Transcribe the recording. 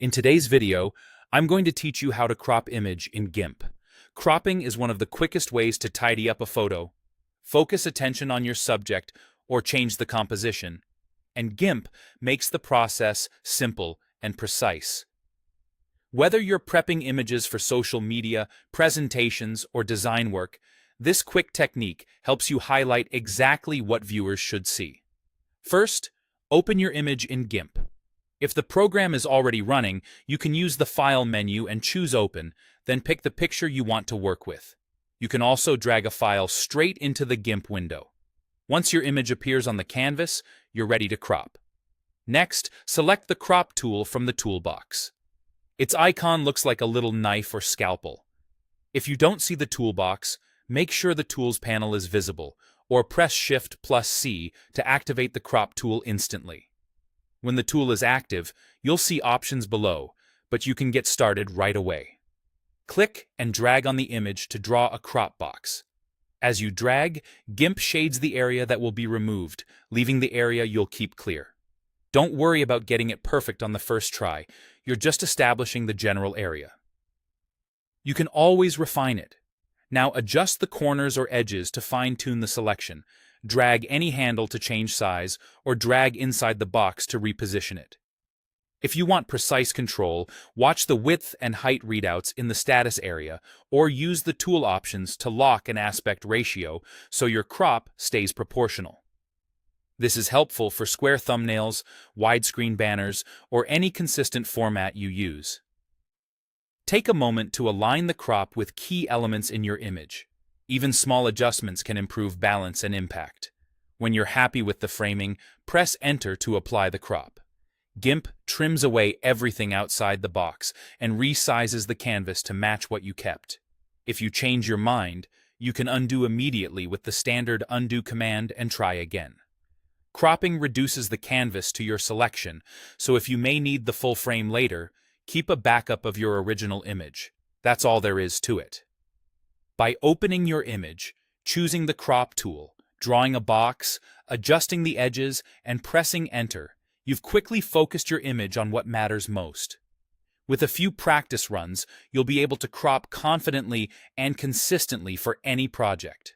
In today's video, I'm going to teach you how to crop image in GIMP. Cropping is one of the quickest ways to tidy up a photo, focus attention on your subject, or change the composition. And GIMP makes the process simple and precise. Whether you're prepping images for social media, presentations, or design work, this quick technique helps you highlight exactly what viewers should see. First, open your image in GIMP. If the program is already running, you can use the File menu and choose Open, then pick the picture you want to work with. You can also drag a file straight into the GIMP window. Once your image appears on the canvas, you're ready to crop. Next, select the Crop tool from the toolbox. Its icon looks like a little knife or scalpel. If you don't see the toolbox, make sure the Tools panel is visible, or press Shift+C to activate the Crop tool instantly. When the tool is active, you'll see options below, but you can get started right away. Click and drag on the image to draw a crop box. As you drag, GIMP shades the area that will be removed, leaving the area you'll keep clear. Don't worry about getting it perfect on the first try, you're just establishing the general area. You can always refine it. Now adjust the corners or edges to fine-tune the selection. Drag any handle to change size, or drag inside the box to reposition it. If you want precise control, watch the width and height readouts in the status area, or use the tool options to lock an aspect ratio so your crop stays proportional. This is helpful for square thumbnails, widescreen banners, or any consistent format you use. Take a moment to align the crop with key elements in your image. Even small adjustments can improve balance and impact. When you're happy with the framing, press Enter to apply the crop. GIMP trims away everything outside the box and resizes the canvas to match what you kept. If you change your mind, you can undo immediately with the standard undo command and try again. Cropping reduces the canvas to your selection, so if you may need the full frame later, keep a backup of your original image. That's all there is to it. By opening your image, choosing the Crop tool, drawing a box, adjusting the edges, and pressing Enter, you've quickly focused your image on what matters most. With a few practice runs, you'll be able to crop confidently and consistently for any project.